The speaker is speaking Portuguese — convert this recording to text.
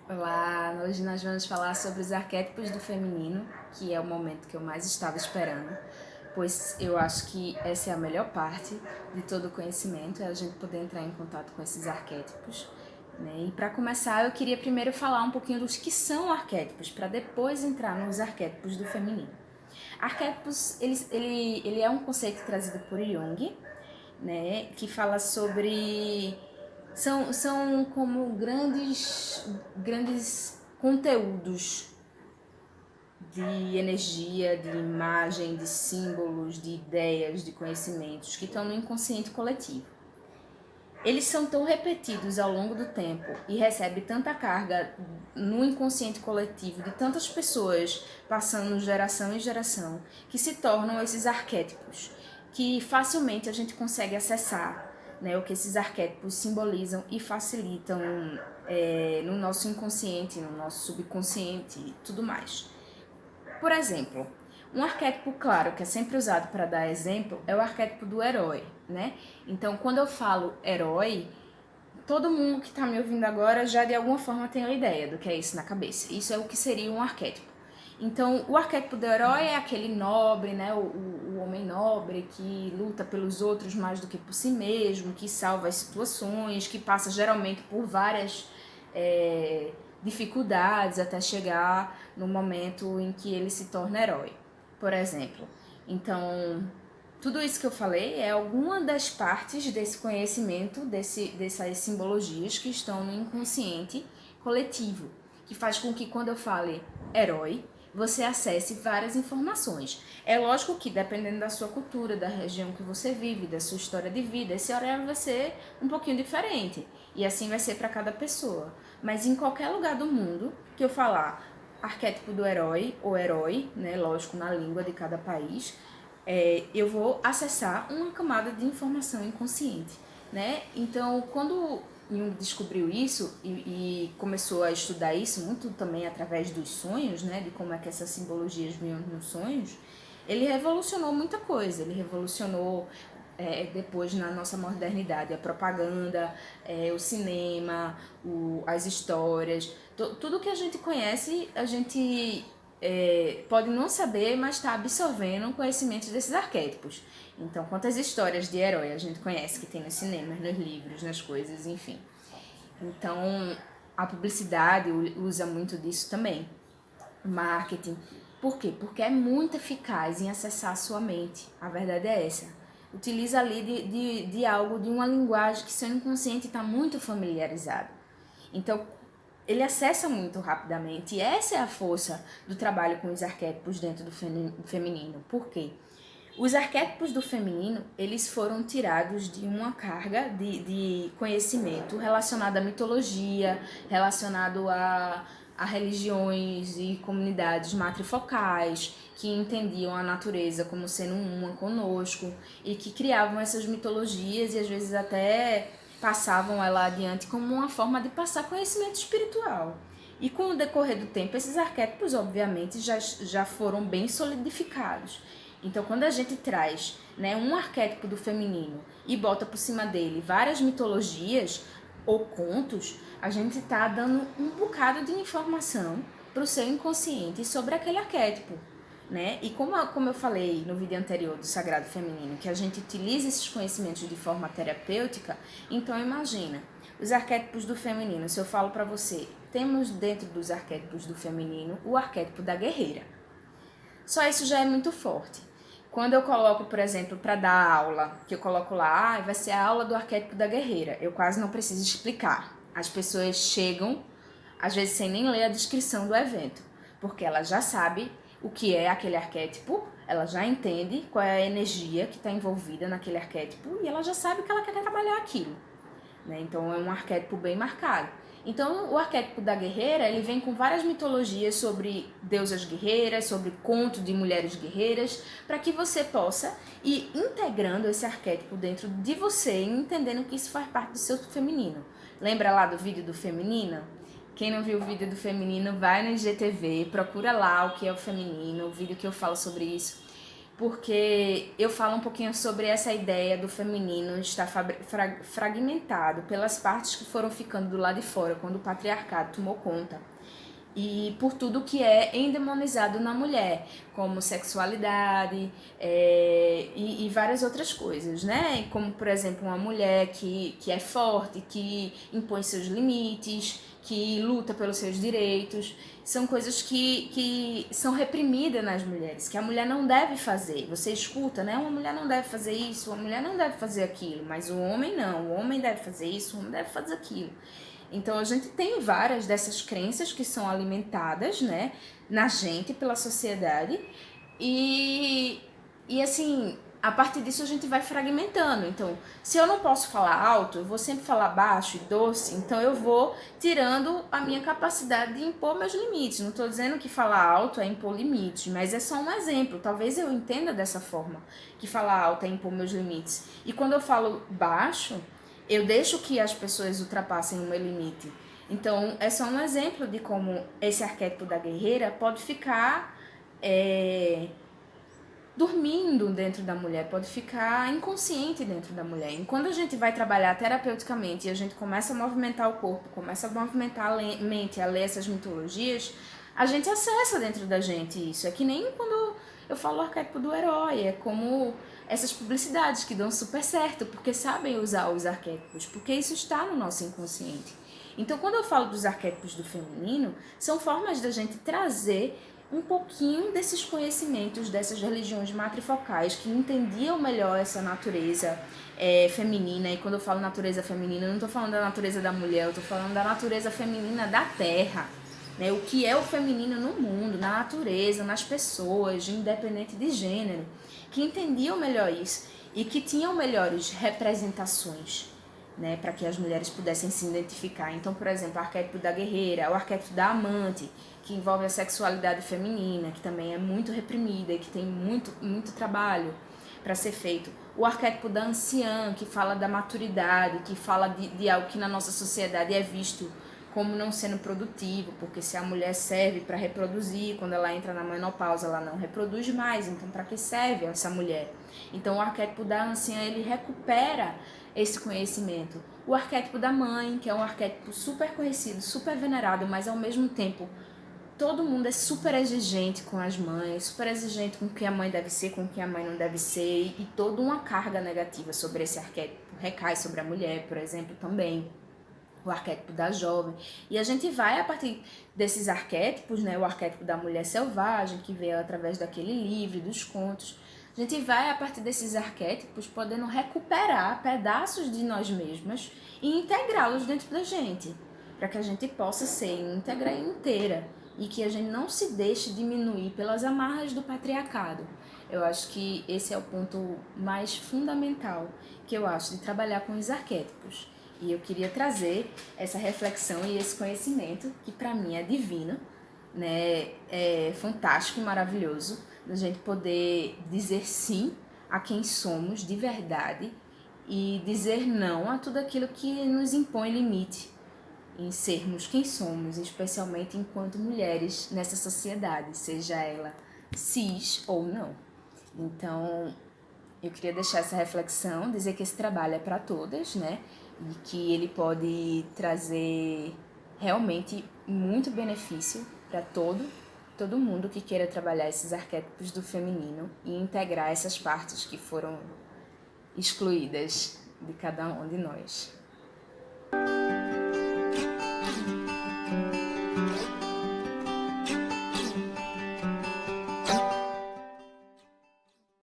Olá, hoje nós vamos falar sobre os arquétipos do feminino, que é o momento que eu mais estava esperando, pois eu acho que essa é a melhor parte de todo o conhecimento, é a gente poder entrar em contato com esses arquétipos. Né? E para começar, eu queria primeiro falar um pouquinho dos que são arquétipos, para depois entrar nos arquétipos do feminino. Arquétipos, ele é um conceito trazido por Jung, né, que fala sobre são como grandes conteúdos de energia, de imagem, de símbolos, de ideias, de conhecimentos que estão no inconsciente coletivo. Eles são tão repetidos ao longo do tempo e recebem tanta carga no inconsciente coletivo de tantas pessoas passando geração em geração que se tornam esses arquétipos que facilmente a gente consegue acessar, né, o que esses arquétipos simbolizam e facilitam no nosso inconsciente, no nosso subconsciente e tudo mais. Por exemplo, um arquétipo claro que é sempre usado para dar exemplo é o arquétipo do herói, né? Então, quando eu falo herói, todo mundo que está me ouvindo agora já de alguma forma tem uma ideia do que é isso na cabeça. Isso é o que seria um arquétipo. Então, o arquétipo do herói é aquele nobre, né? O homem nobre que luta pelos outros mais do que por si mesmo, que salva as situações, que passa geralmente por várias dificuldades até chegar no momento em que ele se torna herói, por exemplo. Então, tudo isso que eu falei é alguma das partes desse conhecimento, dessas simbologias que estão no inconsciente coletivo, que faz com que quando eu fale herói, você acesse várias informações. É lógico que dependendo da sua cultura, da região que você vive, da sua história de vida, esse horário vai ser um pouquinho diferente. E assim vai ser para cada pessoa. Mas em qualquer lugar do mundo que eu falar arquétipo do herói ou herói, né, lógico, na língua de cada país, eu vou acessar uma camada de informação inconsciente, né? Então, quando Jung descobriu isso e começou a estudar isso muito também através dos sonhos, né, de como é que essas simbologias vinham nos sonhos, ele revolucionou muita coisa. Ele revolucionou depois na nossa modernidade a propaganda, o cinema, as histórias, tudo que a gente conhece, a gente pode não saber, mas está absorvendo conhecimentos desses arquétipos. Então, quantas histórias de herói a gente conhece que tem nos cinemas, nos livros, nas coisas, enfim. Então, a publicidade usa muito disso também. Marketing. Por quê? Porque é muito eficaz em acessar a sua mente. A verdade é essa. Utiliza ali de algo, de uma linguagem que seu inconsciente está muito familiarizado. Então, ele acessa muito rapidamente. E essa é a força do trabalho com os arquétipos dentro do feminino. Por quê? Os arquétipos do feminino, eles foram tirados de uma carga de conhecimento relacionado à mitologia, relacionado a religiões e comunidades matrifocais, que entendiam a natureza como sendo uma conosco e que criavam essas mitologias e às vezes até passavam ela adiante como uma forma de passar conhecimento espiritual. E com o decorrer do tempo, esses arquétipos, obviamente, já foram bem solidificados. Então, quando a gente traz, né, um arquétipo do feminino e bota por cima dele várias mitologias ou contos, a gente está dando um bocado de informação para o seu inconsciente sobre aquele arquétipo. Né? E como eu falei no vídeo anterior do Sagrado Feminino, que a gente utiliza esses conhecimentos de forma terapêutica, então imagina, os arquétipos do feminino, se eu falo para você, temos dentro dos arquétipos do feminino o arquétipo da guerreira. Só isso já é muito forte. Quando eu coloco, por exemplo, para dar aula, que eu coloco lá, vai ser a aula do arquétipo da guerreira. Eu quase não preciso explicar. As pessoas chegam, às vezes sem nem ler a descrição do evento, porque ela já sabe o que é aquele arquétipo, ela já entende qual é a energia que está envolvida naquele arquétipo e ela já sabe que ela quer trabalhar aquilo. Né? Então é um arquétipo bem marcado. Então o arquétipo da guerreira, ele vem com várias mitologias sobre deusas guerreiras, sobre conto de mulheres guerreiras, para que você possa ir integrando esse arquétipo dentro de você e entendendo que isso faz parte do seu feminino. Lembra lá do vídeo do feminino? Quem não viu o vídeo do feminino, vai no IGTV, procura lá o que é o feminino, o vídeo que eu falo sobre isso. porque eu falo um pouquinho sobre essa ideia do feminino estar fragmentado pelas partes que foram ficando do lado de fora quando o patriarcado tomou conta. E por tudo que é endemonizado na mulher, como sexualidade e várias outras coisas, né? Como, por exemplo, uma mulher que é forte, que impõe seus limites, que luta pelos seus direitos. São coisas que são reprimidas nas mulheres, que a mulher não deve fazer. Você escuta, né? Uma mulher não deve fazer isso, uma mulher não deve fazer aquilo, mas o homem não. O homem deve fazer isso, o homem deve fazer aquilo. Então a gente tem várias dessas crenças que são alimentadas, né, na gente, pela sociedade, e, e assim, a partir disso a gente vai fragmentando. Então, se eu não posso falar alto, eu vou sempre falar baixo e doce, então eu vou tirando a minha capacidade de impor meus limites. Não estou dizendo que falar alto é impor limites, mas é só um exemplo. Talvez eu entenda dessa forma, que falar alto é impor meus limites. E quando eu falo baixo, eu deixo que as pessoas ultrapassem o meu limite. Então, é só um exemplo de como esse arquétipo da guerreira pode ficar dormindo dentro da mulher, pode ficar inconsciente dentro da mulher. E quando a gente vai trabalhar terapeuticamente e a gente começa a movimentar o corpo, começa a movimentar a mente, a ler essas mitologias, a gente acessa dentro da gente isso. É que nem quando eu falo o arquétipo do herói, é como essas publicidades que dão super certo, porque sabem usar os arquétipos, porque isso está no nosso inconsciente. Então, quando eu falo dos arquétipos do feminino, são formas da gente trazer um pouquinho desses conhecimentos dessas religiões matrifocais que entendiam melhor essa natureza feminina. E quando eu falo natureza feminina, eu não estou falando da natureza da mulher, eu estou falando da natureza feminina da Terra. Né? O que é o feminino no mundo, na natureza, nas pessoas, independente de gênero, que entendiam melhor isso e que tinham melhores representações, né, para que as mulheres pudessem se identificar. Então, por exemplo, o arquétipo da guerreira, o arquétipo da amante, que envolve a sexualidade feminina, que também é muito reprimida e que tem muito trabalho para ser feito. O arquétipo da anciã, que fala da maturidade, que fala de algo que na nossa sociedade é visto como não sendo produtivo, porque se a mulher serve para reproduzir, quando ela entra na menopausa ela não reproduz mais, então para que serve essa mulher? Então o arquétipo da anciã, ele recupera esse conhecimento. O arquétipo da mãe, que é um arquétipo super conhecido, super venerado, mas ao mesmo tempo todo mundo é super exigente com as mães, super exigente com o que a mãe deve ser, com o que a mãe não deve ser, e toda uma carga negativa sobre esse arquétipo recai sobre a mulher, por exemplo, também. O arquétipo da jovem. E a gente vai, a partir desses arquétipos, né, o arquétipo da mulher selvagem, que veio através daquele livro, dos contos, a gente vai, a partir desses arquétipos, podendo recuperar pedaços de nós mesmas e integrá-los dentro da gente, para que a gente possa ser íntegra e inteira, e que a gente não se deixe diminuir pelas amarras do patriarcado. Eu acho que esse é o ponto mais fundamental que eu acho de trabalhar com os arquétipos. E eu queria trazer essa reflexão e esse conhecimento, que para mim é divino, né? É fantástico e maravilhoso, da gente poder dizer sim a quem somos de verdade e dizer não a tudo aquilo que nos impõe limite em sermos quem somos, especialmente enquanto mulheres nessa sociedade, seja ela cis ou não. Então, eu queria deixar essa reflexão, dizer que esse trabalho é para todas, né? E que ele pode trazer realmente muito benefício para todo mundo que queira trabalhar esses arquétipos do feminino e integrar essas partes que foram excluídas de cada um de nós.